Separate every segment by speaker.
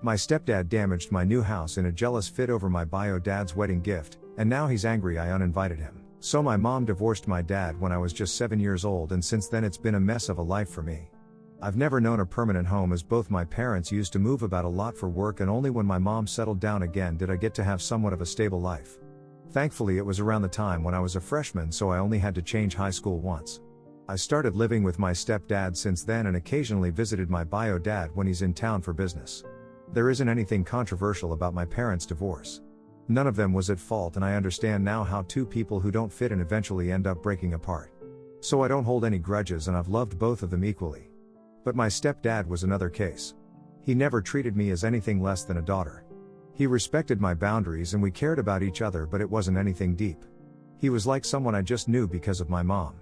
Speaker 1: My stepdad damaged my new house in a jealous fit over my bio dad's wedding gift, and now he's angry I uninvited him. So my mom divorced my dad when I was just 7 years old, and since then it's been a mess of a life for me. I've never known a permanent home, as both my parents used to move about a lot for work, and only when my mom settled down again did I get to have somewhat of a stable life. Thankfully it was around the time when I was a freshman, so I only had to change high school once. I started living with my stepdad since then and occasionally visited my bio dad when he's in town for business. There isn't anything controversial about my parents' divorce. None of them was at fault, and I understand now how two people who don't fit and eventually end up breaking apart. So I don't hold any grudges, and I've loved both of them equally. But my stepdad was another case. He never treated me as anything less than a daughter. He respected my boundaries and we cared about each other, but it wasn't anything deep. He was like someone I just knew because of my mom.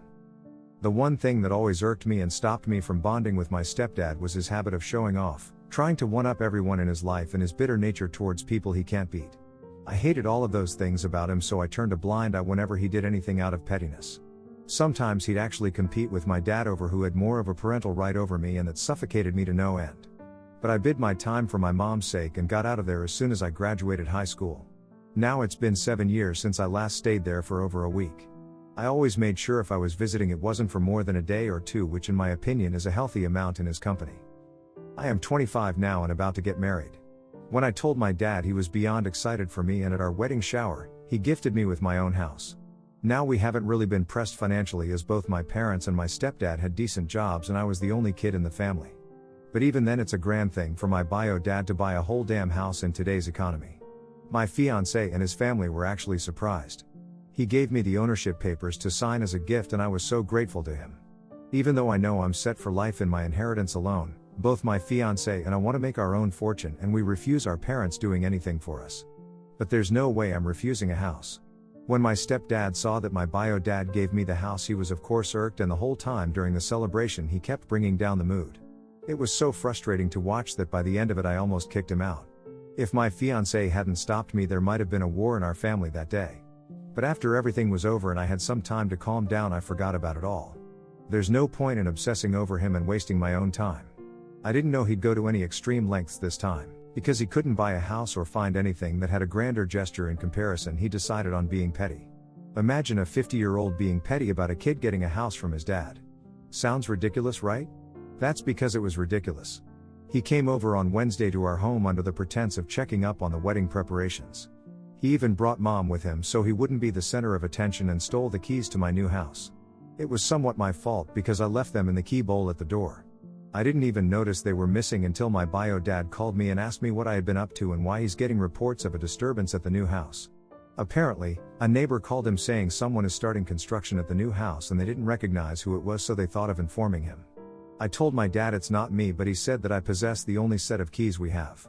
Speaker 1: The one thing that always irked me and stopped me from bonding with my stepdad was his habit of showing off, trying to one-up everyone in his life, and his bitter nature towards people he can't beat. I hated all of those things about him, so I turned a blind eye whenever he did anything out of pettiness. Sometimes he'd actually compete with my dad over who had more of a parental right over me, and that suffocated me to no end. But I bid my time for my mom's sake and got out of there as soon as I graduated high school. Now it's been 7 years since I last stayed there for over a week. I always made sure if I was visiting it wasn't for more than a day or two, which in my opinion is a healthy amount in his company. I am 25 now and about to get married. When I told my dad, he was beyond excited for me, and at our wedding shower, he gifted me with my own house. Now we haven't really been pressed financially, as both my parents and my stepdad had decent jobs and I was the only kid in the family. But even then it's a grand thing for my bio dad to buy a whole damn house in today's economy. My fiance and his family were actually surprised. He gave me the ownership papers to sign as a gift, and I was so grateful to him. Even though I know I'm set for life in my inheritance alone, both my fiance and I want to make our own fortune, and we refuse our parents doing anything for us. But there's no way I'm refusing a house. When my stepdad saw that my bio dad gave me the house, he was of course irked, and the whole time during the celebration he kept bringing down the mood. It was so frustrating to watch that by the end of it I almost kicked him out. If my fiancé hadn't stopped me, there might have been a war in our family that day. But after everything was over and I had some time to calm down, I forgot about it all. There's no point in obsessing over him and wasting my own time. I didn't know he'd go to any extreme lengths this time. Because he couldn't buy a house or find anything that had a grander gesture in comparison, he decided on being petty. Imagine a 50-year-old being petty about a kid getting a house from his dad. Sounds ridiculous, right? That's because it was ridiculous. He came over on Wednesday to our home under the pretense of checking up on the wedding preparations. He even brought mom with him so he wouldn't be the center of attention, and stole the keys to my new house. It was somewhat my fault because I left them in the key bowl at the door. I didn't even notice they were missing until my bio dad called me and asked me what I had been up to and why he's getting reports of a disturbance at the new house. Apparently, a neighbor called him saying someone is starting construction at the new house and they didn't recognize who it was, so they thought of informing him. I told my dad it's not me, but he said that I possess the only set of keys we have.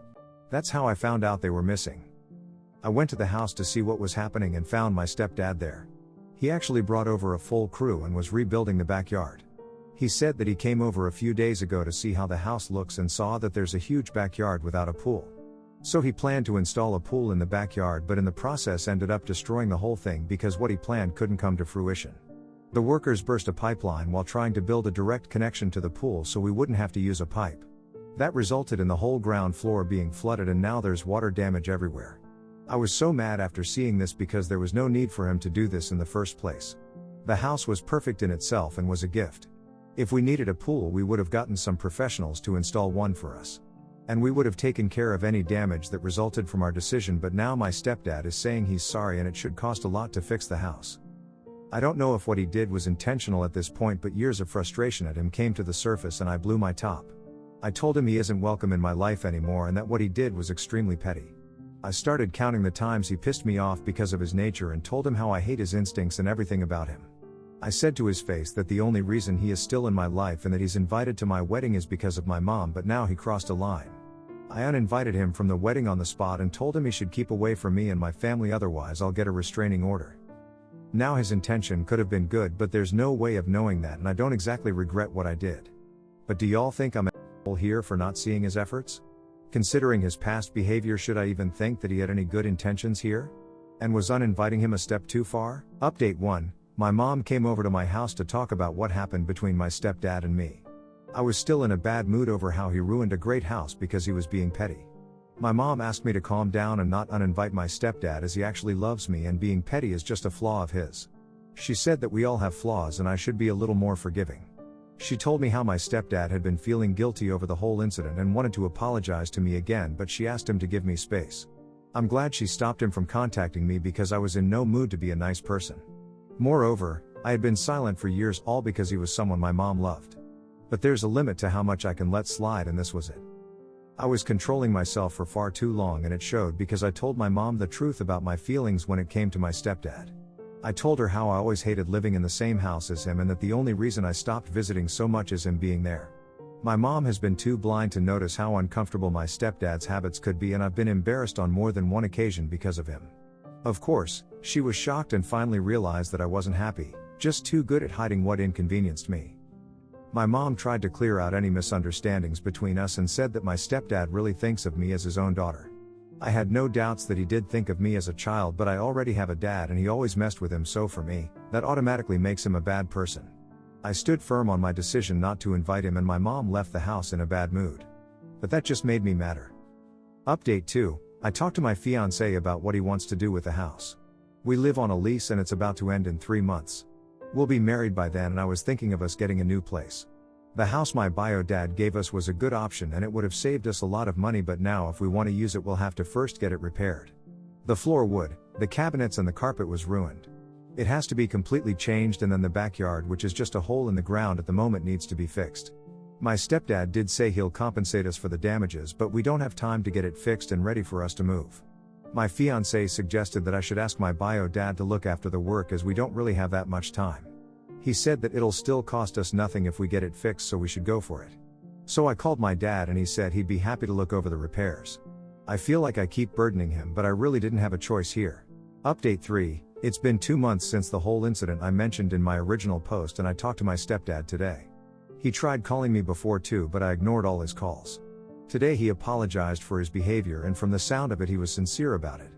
Speaker 1: That's how I found out they were missing. I went to the house to see what was happening and found my stepdad there. He actually brought over a full crew and was rebuilding the backyard. He said that he came over a few days ago to see how the house looks and saw that there's a huge backyard without a pool. So he planned to install a pool in the backyard, but in the process ended up destroying the whole thing because what he planned couldn't come to fruition. The workers burst a pipeline while trying to build a direct connection to the pool so we wouldn't have to use a pipe. That resulted in the whole ground floor being flooded, and now there's water damage everywhere. I was so mad after seeing this because there was no need for him to do this in the first place. The house was perfect in itself and was a gift. If we needed a pool, we would have gotten some professionals to install one for us. And we would have taken care of any damage that resulted from our decision, but now my stepdad is saying he's sorry and it should cost a lot to fix the house. I don't know if what he did was intentional at this point, but years of frustration at him came to the surface and I blew my top. I told him he isn't welcome in my life anymore and that what he did was extremely petty. I started counting the times he pissed me off because of his nature and told him how I hate his instincts and everything about him. I said to his face that the only reason he is still in my life and that he's invited to my wedding is because of my mom, but now he crossed a line. I uninvited him from the wedding on the spot and told him he should keep away from me and my family, otherwise I'll get a restraining order. Now his intention could have been good, but there's no way of knowing that, and I don't exactly regret what I did. But do y'all think I'm an asshole here for not seeing his efforts? Considering his past behavior, should I even think that he had any good intentions here? And was uninviting him a step too far? Update 1. My mom came over to my house to talk about what happened between my stepdad and me. I was still in a bad mood over how he ruined a great house because he was being petty. My mom asked me to calm down and not uninvite my stepdad as he actually loves me and being petty is just a flaw of his. She said that we all have flaws and I should be a little more forgiving. She told me how my stepdad had been feeling guilty over the whole incident and wanted to apologize to me again, but she asked him to give me space. I'm glad she stopped him from contacting me because I was in no mood to be a nice person. Moreover, I had been silent for years, all because he was someone my mom loved. But there's a limit to how much I can let slide, and this was it. I was controlling myself for far too long, and it showed because I told my mom the truth about my feelings when it came to my stepdad. I told her how I always hated living in the same house as him and that the only reason I stopped visiting so much is him being there. My mom has been too blind to notice how uncomfortable my stepdad's habits could be, and I've been embarrassed on more than one occasion because of him. Of course, she was shocked and finally realized that I wasn't happy, just too good at hiding what inconvenienced me. My mom tried to clear out any misunderstandings between us and said that my stepdad really thinks of me as his own daughter. I had no doubts that he did think of me as a child, but I already have a dad and he always messed with him, so for me, that automatically makes him a bad person. I stood firm on my decision not to invite him and my mom left the house in a bad mood. But that just made me madder. Update 2, I talked to my fiance about what he wants to do with the house. We live on a lease and it's about to end in 3 months. We'll be married by then and I was thinking of us getting a new place. The house my bio dad gave us was a good option and it would have saved us a lot of money, but now if we want to use it we'll have to first get it repaired. The floor wood, the cabinets and the carpet was ruined. It has to be completely changed, and then the backyard, which is just a hole in the ground at the moment, needs to be fixed. My stepdad did say he'll compensate us for the damages, but we don't have time to get it fixed and ready for us to move. My fiancé suggested that I should ask my bio dad to look after the work as we don't really have that much time. He said that it'll still cost us nothing if we get it fixed, so we should go for it. So I called my dad and he said he'd be happy to look over the repairs. I feel like I keep burdening him, but I really didn't have a choice here. Update 3, it's been 2 months since the whole incident I mentioned in my original post, and I talked to my stepdad today. He tried calling me before too, but I ignored all his calls. Today he apologized for his behavior, and from the sound of it he was sincere about it.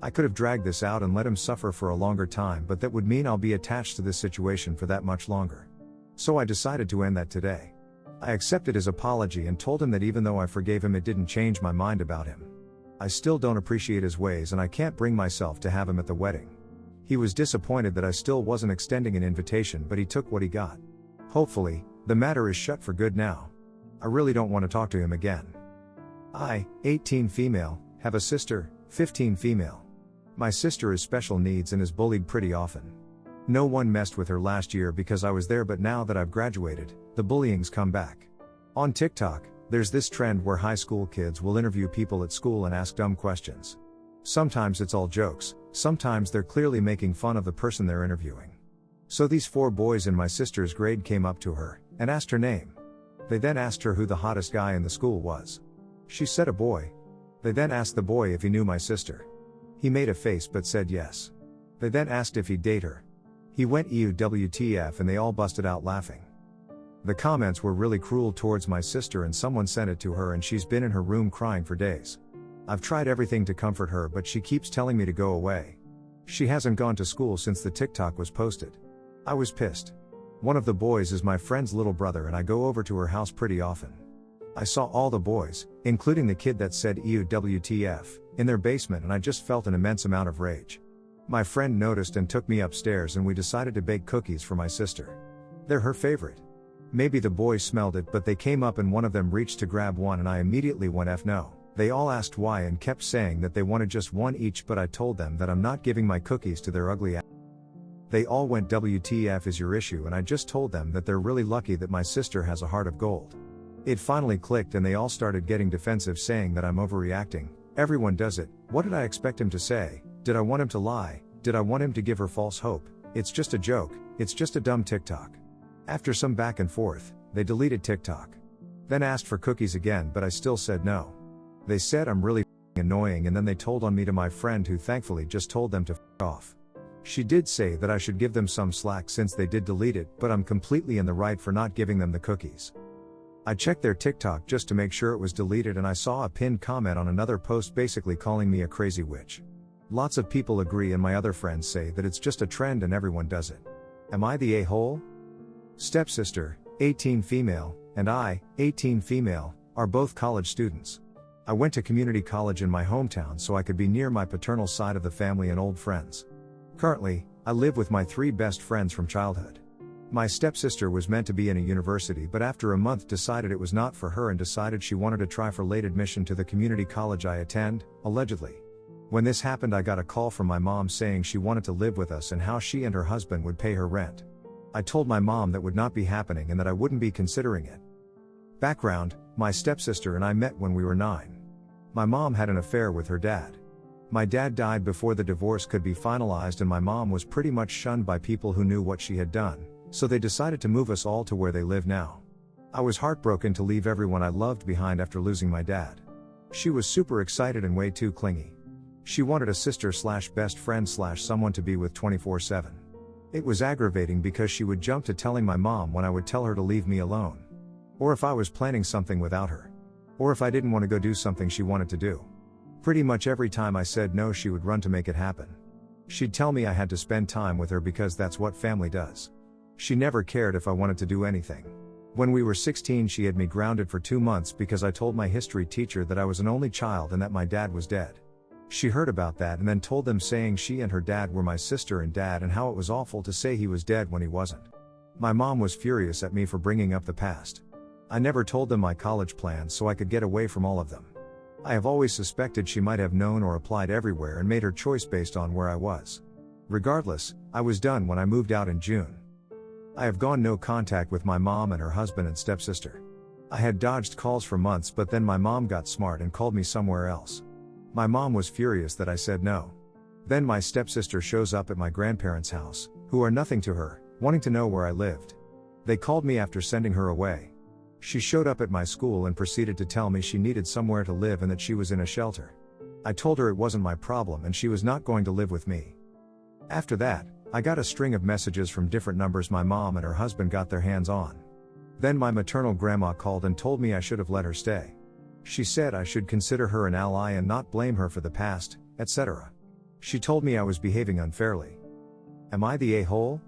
Speaker 1: I could have dragged this out and let him suffer for a longer time, but that would mean I'll be attached to this situation for that much longer. So I decided to end that today. I accepted his apology and told him that even though I forgave him, it didn't change my mind about him. I still don't appreciate his ways and I can't bring myself to have him at the wedding. He was disappointed that I still wasn't extending an invitation, but he took what he got. Hopefully, the matter is shut for good now. I really don't want to talk to him again. I, 18 female, have a sister, 15 female. My sister is special needs and is bullied pretty often. No one messed with her last year because I was there, but now that I've graduated, the bullying's come back. On TikTok, there's this trend where high school kids will interview people at school and ask dumb questions. Sometimes it's all jokes, sometimes they're clearly making fun of the person they're interviewing. So these 4 boys in my sister's grade came up to her and asked her name. They then asked her who the hottest guy in the school was. She said a boy. They then asked the boy if he knew my sister. He made a face but said yes. They then asked if he'd date her. He went ew WTF, and they all busted out laughing. The comments were really cruel towards my sister and someone sent it to her and she's been in her room crying for days. I've tried everything to comfort her, but she keeps telling me to go away. She hasn't gone to school since the TikTok was posted. I was pissed. One of the boys is my friend's little brother and I go over to her house pretty often. I saw all the boys, including the kid that said ew WTF, in their basement and I just felt an immense amount of rage. My friend noticed and took me upstairs and we decided to bake cookies for my sister. They're her favorite. Maybe the boys smelled it, but they came up and one of them reached to grab one and I immediately went F no. They all asked why and kept saying that they wanted just one each, but I told them that I'm not giving my cookies to their ugly ass. They all went WTF is your issue, and I just told them that they're really lucky that my sister has a heart of gold. It finally clicked and they all started getting defensive, saying that I'm overreacting. Everyone does it. What did I expect him to say? Did I want him to lie? Did I want him to give her false hope? It's just a joke. It's just a dumb TikTok. After some back and forth, they deleted TikTok. Then asked for cookies again, but I still said no. They said I'm really annoying and then they told on me to my friend, who thankfully just told them to f off. She did say that I should give them some slack since they did delete it, but I'm completely in the right for not giving them the cookies. I checked their TikTok just to make sure it was deleted and I saw a pinned comment on another post basically calling me a crazy witch. Lots of people agree and my other friends say that it's just a trend and everyone does it. Am I the a-hole? Stepsister, 18 female, and I, 18 female, are both college students. I went to community college in my hometown so I could be near my paternal side of the family and old friends. Currently, I live with my 3 best friends from childhood. My stepsister was meant to be in a university but after a month decided it was not for her and decided she wanted to try for late admission to the community college I attend, allegedly. When this happened I got a call from my mom saying she wanted to live with us and how she and her husband would pay her rent. I told my mom that would not be happening and that I wouldn't be considering it. Background: my stepsister and I met when we were 9. My mom had an affair with her dad. My dad died before the divorce could be finalized and my mom was pretty much shunned by people who knew what she had done, so they decided to move us all to where they live now. I was heartbroken to leave everyone I loved behind after losing my dad. She was super excited and way too clingy. She wanted a sister/best friend/someone to be with 24/7. It was aggravating because she would jump to telling my mom when I would tell her to leave me alone. Or if I was planning something without her. Or if I didn't want to go do something she wanted to do. Pretty much every time I said no she would run to make it happen. She'd tell me I had to spend time with her because that's what family does. She never cared if I wanted to do anything. When we were 16 she had me grounded for 2 months because I told my history teacher that I was an only child and that my dad was dead. She heard about that and then told them saying she and her dad were my sister and dad and how it was awful to say he was dead when he wasn't. My mom was furious at me for bringing up the past. I never told them my college plans so I could get away from all of them. I have always suspected she might have known or applied everywhere and made her choice based on where I was. Regardless, I was done when I moved out in June. I have gone no contact with my mom and her husband and stepsister. I had dodged calls for months but then my mom got smart and called me somewhere else. My mom was furious that I said no. Then my stepsister shows up at my grandparents' house, who are nothing to her, wanting to know where I lived. They called me after sending her away. She showed up at my school and proceeded to tell me she needed somewhere to live and that she was in a shelter. I told her it wasn't my problem and she was not going to live with me. After that, I got a string of messages from different numbers my mom and her husband got their hands on. Then my maternal grandma called and told me I should have let her stay. She said I should consider her an ally and not blame her for the past, etc. She told me I was behaving unfairly. Am I the a-hole?